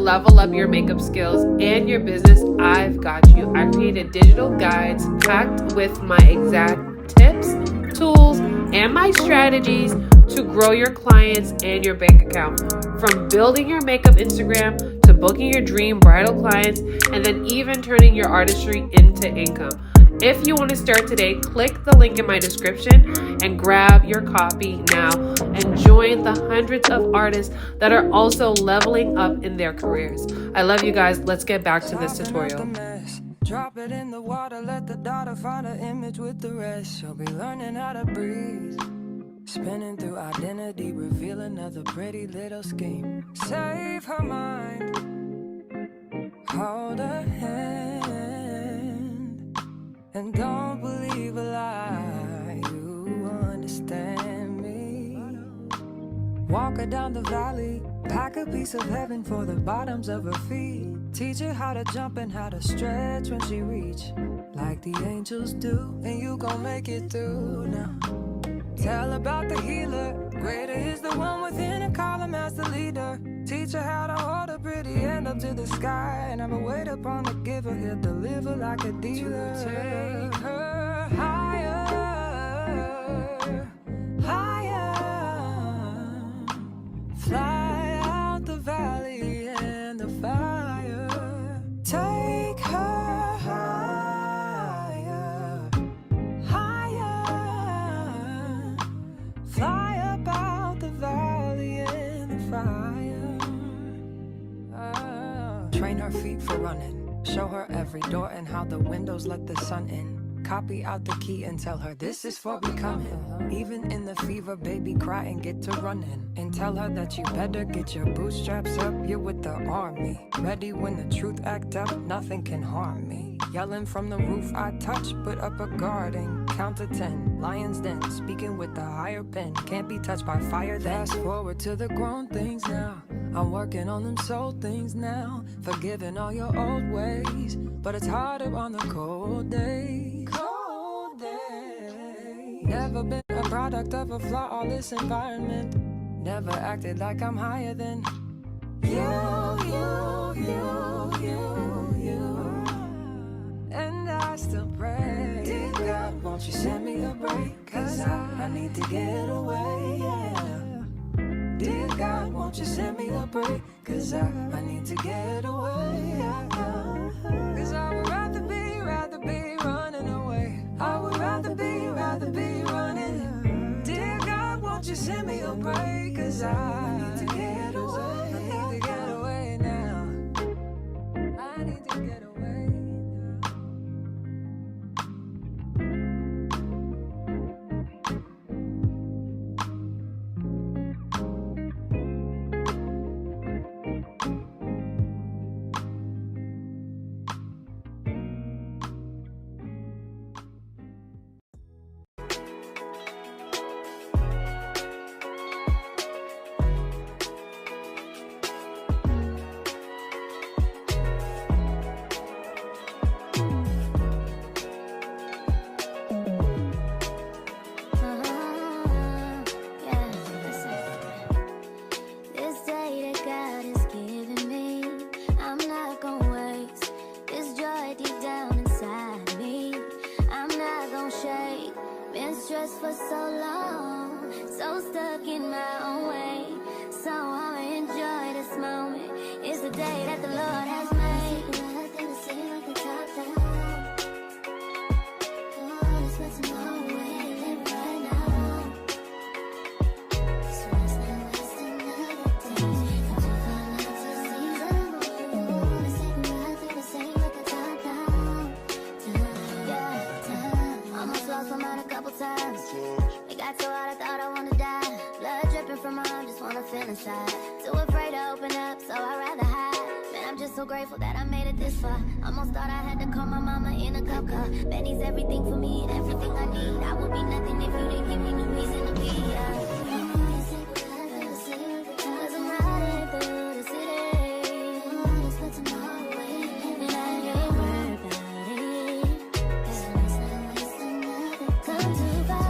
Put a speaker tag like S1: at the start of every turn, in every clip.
S1: level up your makeup skills and your business, I've got you. I created digital guides packed with my exact tips, tools, and my strategies to grow your clients and your bank account. From building your makeup Instagram to booking your dream bridal clients, and then even turning your artistry into income. If you want to start today, click the link in my description and grab your copy now and join the hundreds of artists that are also leveling up in their careers. I love you guys. Let's get back to this tutorial.
S2: Drop it in the water, let the daughter find an image with the rest. She'll be learning how to breathe. Spinning through identity, reveal another pretty little scheme. Save her mind, hold her hand, and don't believe a lie. You understand me. Walk her down the valley, pack a piece of heaven for the bottoms of her feet. Teach her how to jump and how to stretch when she reach, like the angels do, and you gon' make it through now. Tell about the healer, greater is the one within, and call him as the leader. Teach her how to hold a pretty hand up to the sky, and have a wait upon the giver, he'll deliver like a dealer. To take her higher, higher. Fly out the valley and the fire. Take her higher, higher. Fly up out the valley and the fire. Train her feet for running. Show her every door and how the windows let the sun in. Copy out the key and tell her this is for becoming. Even in the fever, baby, cry and get to running. And tell her that you better get your bootstraps up. You're with the army, ready when the truth act up. Nothing can harm me. Yelling from the roof, I touch, put up a guard and count to 10. Lion's den, speaking with the higher pen. Can't be touched by fire then. Fast forward to the grown things now. I'm working on them soul things now. Forgiving all your old ways, but it's harder on the cold days. Cold days. Never been a product of a flawless environment. Never acted like I'm higher than you. And I still pray, dear God, won't you send me a break? Cause I need to get away, yeah. Dear God, won't you send me a break? Cause I need to get away, yeah. Cause I would rather be running away. I would rather be running. Dear God, won't you send me a break? Cause I need to get away. I need to get away now. I need to get away.
S3: For so long, so stuck in my own way. So I'ma enjoy this moment. It's the day that the Lord has made. Inside. Too afraid to open up, so I'd rather hide. Man, I'm just so grateful that I made it this far. Almost thought I had to call my mama in a cop car. Betty's everything for me and everything I need. I would be nothing if you didn't give me no reason to be. Cause I'm riding through the city. And I ain't worried about it. Come too far.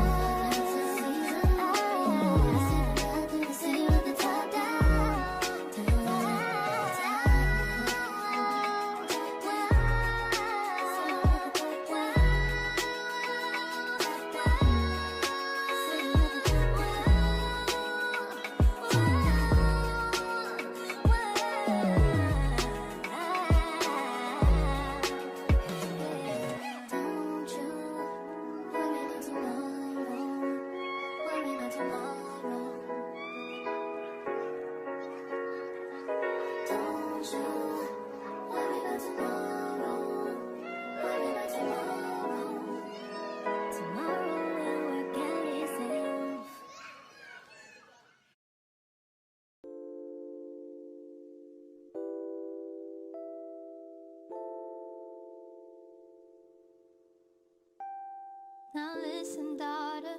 S4: Now listen, daughter,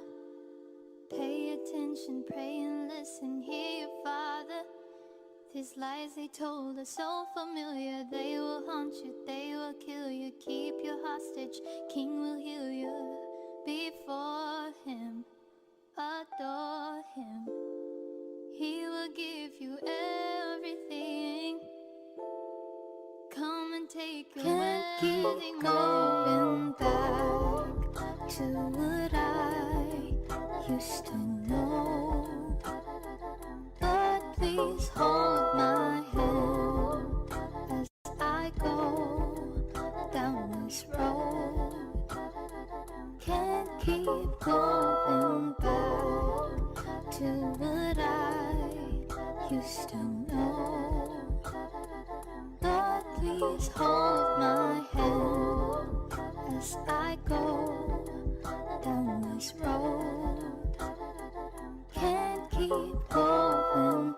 S4: pay attention, pray and listen, hear your father. These lies they told are so familiar, they will haunt you, they will kill you, keep you hostage, king will heal you. Before him, adore him, he will give you everything. Come and take your wedding, going back to what I used to know. But please hold my hand as I go down this road. Can't keep going back to what I used to know. Lord, please hold my hand as I go down this road. Can't keep going.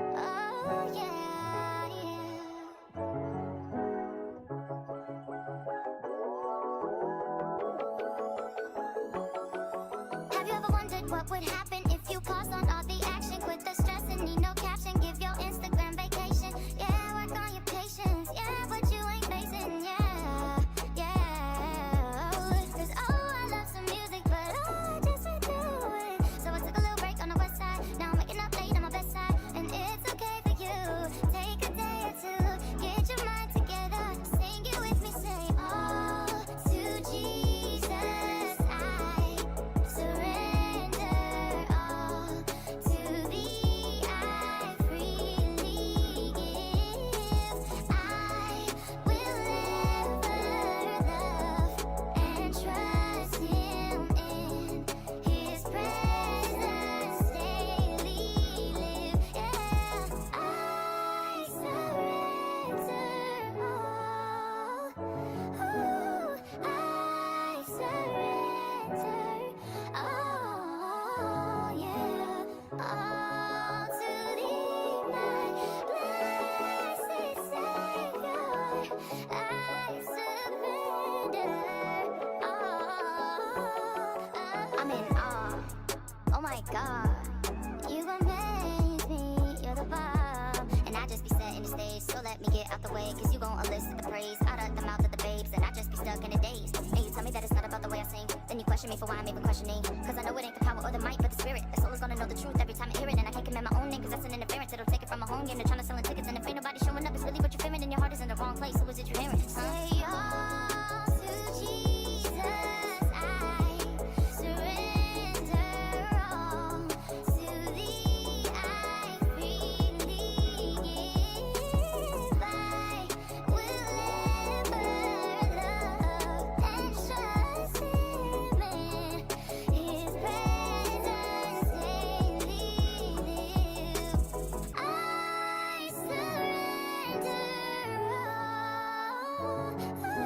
S3: Oh, yeah, yeah. Have you ever wondered what would happen if you paused on all the action? Quit the stress and need no caption. Give your Instagram vacation. Yeah, work on your patience. Yeah, but you ain't basing. Yeah, yeah. 'Cause I love some music, but I just can't do it. So I took a little break on the west side. Now I'm waking up late on my best side, and it's okay for you. Take a day or two, get your mind together. Sing it with me, say all to Jesus. I surrender my God, you amaze me, you're the bomb. And I just be setting the stage, so let me get out the way, cause you gon' elicit the praise out of the mouth of the babes, and I just be stuck in a daze. And you tell me that it's not about the way I sing, then you question me for why I'm even questioning. Cause I know it ain't the power or the might, but the spirit. The soul is gonna know the truth every time I hear it, and I can't command my own name, cause that's an interference. It'll take it from a home game to tryna selling tickets, and if ain't nobody showing up, it's really what you're fearing, and your heart is in the wrong place. Who is it you're hearing?
S4: Say all to Jesus, I surrender all. To thee I freely give. I will ever love and trust Him in His presence daily live. I surrender all.